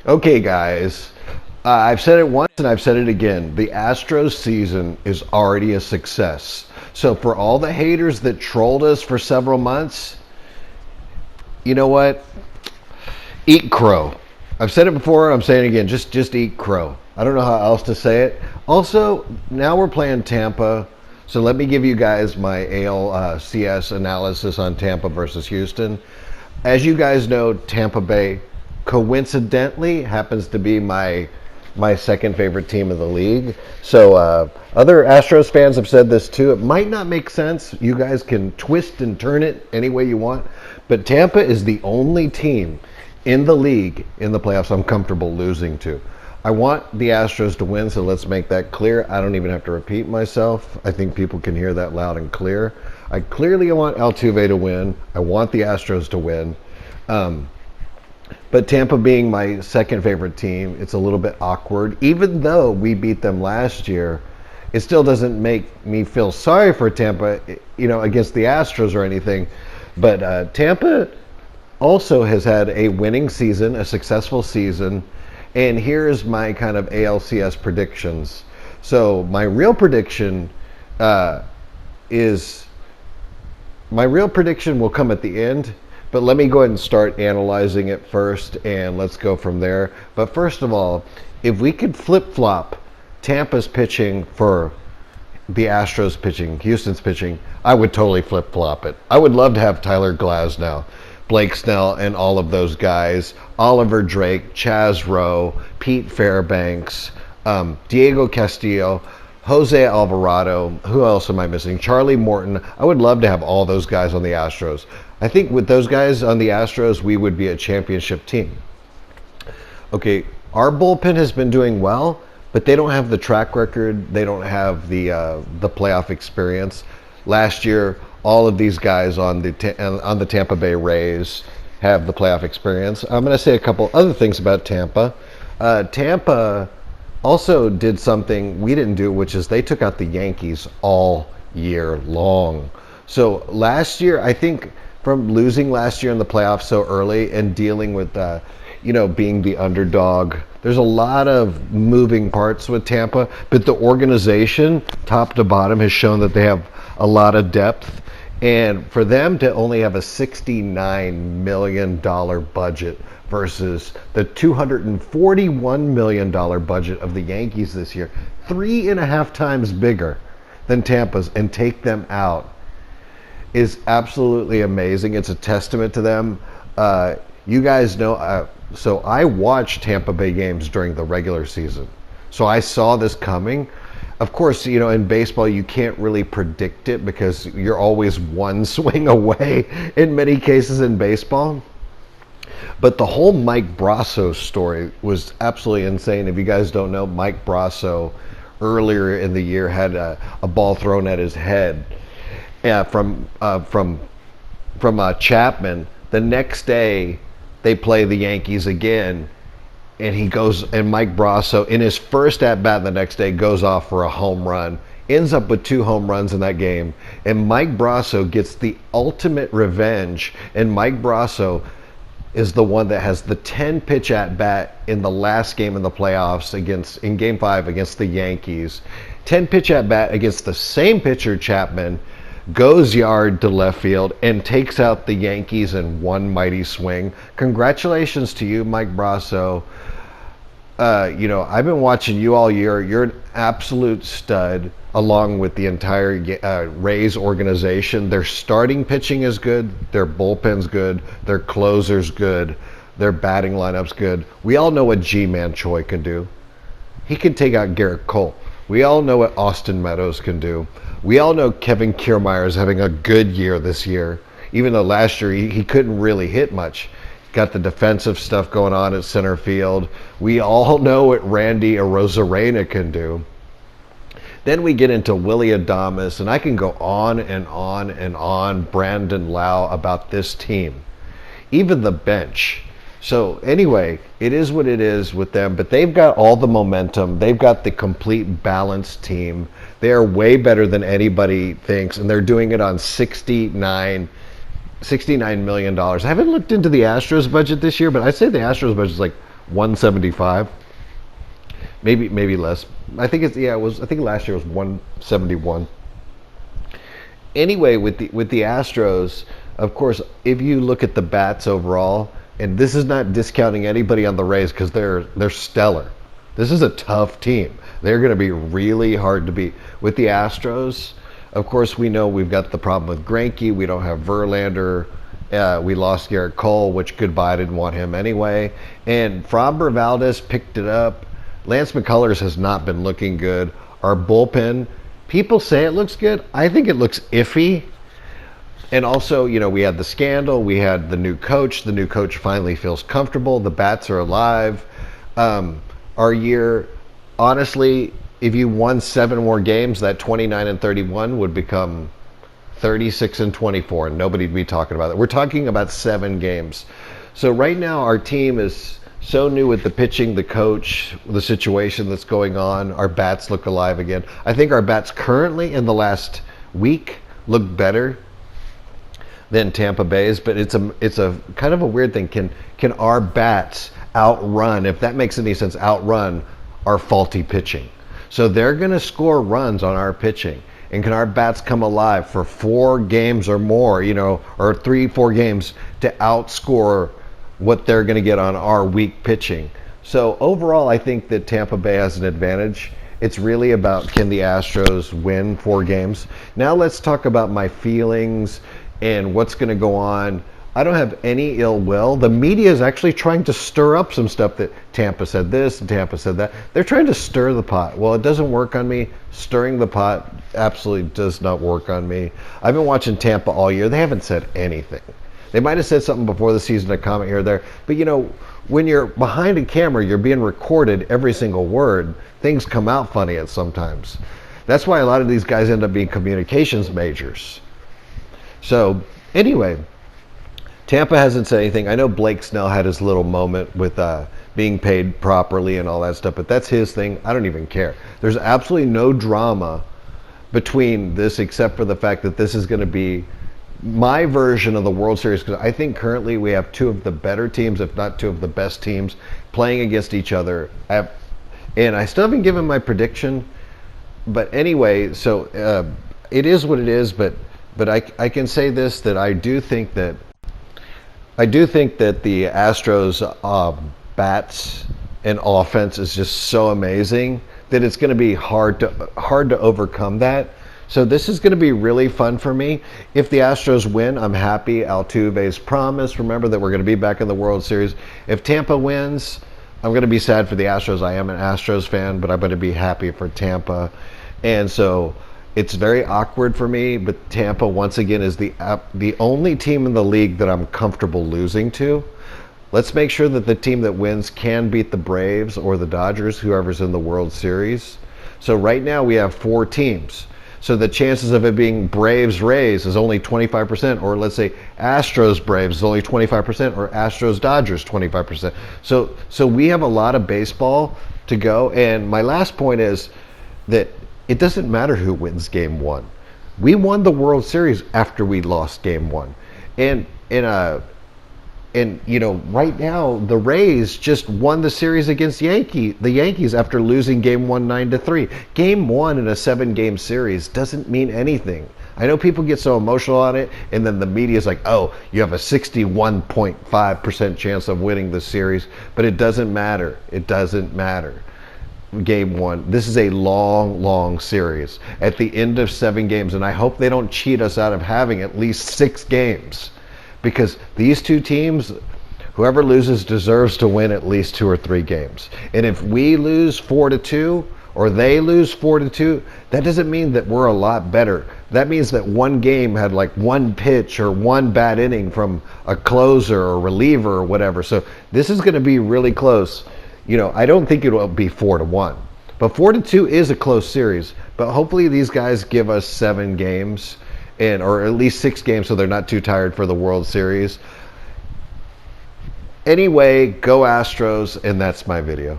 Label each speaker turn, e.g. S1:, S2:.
S1: Okay, guys. I've said it once and I've said it again. The Astros season is already a success. So for all the haters that trolled us for several months, you know what? Eat crow. I've said it before, I'm saying it again. Just eat crow. I don't know how else to say it. Also, now we're playing Tampa. So let me give you guys my ALCS analysis on Tampa versus Houston. As you guys know, Tampa Bay coincidentally happens to be my second favorite team in the league. So other Astros fans have said this too. It might not make sense. You guys can twist and turn it any way you want. But Tampa is the only team in the league in the playoffs I'm comfortable losing to. I want the Astros to win, so let's make that clear. I don't even have to repeat myself. I think people can hear that loud and clear. I clearly want Altuve to win. I want the Astros to win. But Tampa being my second favorite team, it's a little bit awkward. Even though we beat them last year, it still doesn't make me feel sorry for Tampa, against the Astros or anything. But Tampa also has had a winning season, a successful season. And here's my kind of ALCS predictions. So my real prediction will come at the end. But let me go ahead and start analyzing it first, and let's go from there. But first of all, if we could flip-flop Tampa's pitching for the Astros pitching, Houston's pitching, I would totally flip-flop it. I would love to have Tyler Glasnow, Blake Snell, and all of those guys, Oliver Drake, Chaz Rowe, Pete Fairbanks, Diego Castillo, Jose Alvarado, who else am I missing? Charlie Morton. I would love to have all those guys on the Astros. I think with those guys on the Astros, we would be a championship team. Okay, our bullpen has been doing well, but they don't have the track record. They don't have the playoff experience. Last year, all of these guys on the Tampa Bay Rays have the playoff experience. I'm going to say a couple other things about Tampa. Tampa also did something we didn't do, which is they took out the Yankees all year long. So last year, I think from losing last year in the playoffs so early and dealing with, being the underdog, there's a lot of moving parts with Tampa, but the organization, top to bottom, has shown that they have a lot of depth. And for them to only have a $69 million budget versus the $241 million budget of the Yankees this year, 3.5 times bigger than Tampa's, and take them out is absolutely amazing. It's a testament to them. You guys know, so I watched Tampa Bay games during the regular season. So I saw this coming. Of course, in baseball, you can't really predict it because you're always one swing away in many cases in baseball. But the whole Mike Brasso story was absolutely insane. If you guys don't know, Mike Brasso earlier in the year had a ball thrown at his head from Chapman. The next day, they play the Yankees again. And Mike Brasso, in his first at-bat the next day, goes off for a home run, ends up with 2 home runs in that game. And Mike Brasso gets the ultimate revenge. And Mike Brasso is the one that has the 10-pitch at-bat in the last game in the playoffs in Game 5 against the Yankees. 10-pitch at-bat against the same pitcher, Chapman, goes yard to left field and takes out the Yankees in one mighty swing. Congratulations to you, Mike Brasso. I've been watching you all year. You're an absolute stud, along with the entire Rays organization. Their starting pitching is good. Their bullpen's good. Their closer's good. Their batting lineup's good. We all know what G-Man Choi can do. He can take out Garrett Cole. We all know what Austin Meadows can do. We all know Kevin Kiermaier is having a good year this year, even though last year he couldn't really hit much. Got the defensive stuff going on at center field. We all know what Randy Arozarena can do. Then we get into Willie Adames, and I can go on and on and on, Brandon Lau, about this team. Even the bench. So anyway, it is what it is with them, but they've got all the momentum. They've got the complete balanced team. They are way better than anybody thinks, and they're doing it on $69 million. I haven't looked into the Astros budget this year, but I'd say the Astros budget is like 175, maybe less. I think it's, yeah, it was, I think last year was 171. Anyway, with the Astros, of course, if you look at the bats overall, and this is not discounting anybody on the Rays because they're stellar. This is a tough team. They're going to be really hard to beat. With the Astros, of course, we know we've got the problem with Greinke. We don't have Verlander. We lost Garrett Cole, which goodbye, I didn't want him anyway. And Framber Valdez picked it up. Lance McCullers has not been looking good. Our bullpen, people say it looks good. I think it looks iffy. And also, you know, we had the scandal. We had the new coach. The new coach finally feels comfortable. The bats are alive. Our year, honestly, if you won 7 more games, that 29-31 would become 36-24, and nobody'd be talking about it. We're talking about 7 games. So right now, our team is so new with the pitching, the coach, the situation that's going on. Our bats look alive again. I think our bats currently in the last week look better than Tampa Bay's, but it's a kind of a weird thing. Can our bats outrun, if that makes any sense, outrun our faulty pitching? So they're going to score runs on our pitching. And can our bats come alive for 4 games or more, you know, or 3-4 games to outscore what they're going to get on our weak pitching? So overall, I think that Tampa Bay has an advantage. It's really about, can the Astros win 4 games? Now let's talk about my feelings and what's going to go on. I don't have any ill will. The media is actually trying to stir up some stuff that Tampa said this and Tampa said that. They're trying to stir the pot. Well, it doesn't work on me. Stirring the pot absolutely does not work on me. I've been watching Tampa all year. They haven't said anything. They might have said something before the season, a comment here or there. But, you know, when you're behind a camera, you're being recorded every single word. Things come out funny at sometimes. That's why a lot of these guys end up being communications majors. So, anyway, Tampa hasn't said anything. I know Blake Snell had his little moment with being paid properly and all that stuff, but that's his thing. I don't even care. There's absolutely no drama between this except for the fact that this is going to be my version of the World Series, because I think currently we have 2 of the better teams, if not 2 of the best teams, playing against each other. And I still haven't given my prediction, but anyway, so it is what it is, but I can say this, that I do think that the Astros bats and offense is just so amazing that it's going to be hard to overcome that. So this is going to be really fun for me. If the Astros win, I'm happy. Altuve's promise. Remember that we're going to be back in the World Series. If Tampa wins, I'm going to be sad for the Astros. I am an Astros fan, but I'm going to be happy for Tampa. And so it's very awkward for me, but Tampa, once again, is the only team in the league that I'm comfortable losing to. Let's make sure that the team that wins can beat the Braves or the Dodgers, whoever's in the World Series. So right now we have 4 teams. So the chances of it being Braves-Rays is only 25%, or let's say Astros-Braves is only 25%, or Astros-Dodgers 25%. So we have a lot of baseball to go. And my last point is that it doesn't matter who wins Game 1. We won the World Series after we lost Game 1. And you know, right now the Rays just won the series against the Yankees after losing Game 1 9-3. Game 1 in a 7-game series doesn't mean anything. I know people get so emotional on it, and then the media is like, oh, you have a 61.5% chance of winning the series, but it doesn't matter. It doesn't matter. Game 1. This is a long series. At the end of 7 games, and I hope they don't cheat us out of having at least 6 games. Because these 2 teams, whoever loses deserves to win at least 2 or 3 games. And if we lose 4-2 or they lose 4-2, that doesn't mean that we're a lot better. That means that one game had like 1 pitch or 1 bad inning from a closer or reliever or whatever. So this is going to be really close. You know, I don't think it will be 4-1. But 4-2 is a close series. But hopefully these guys give us 7 games. Or at least 6 games so they're not too tired for the World Series. Anyway, go Astros, and that's my video.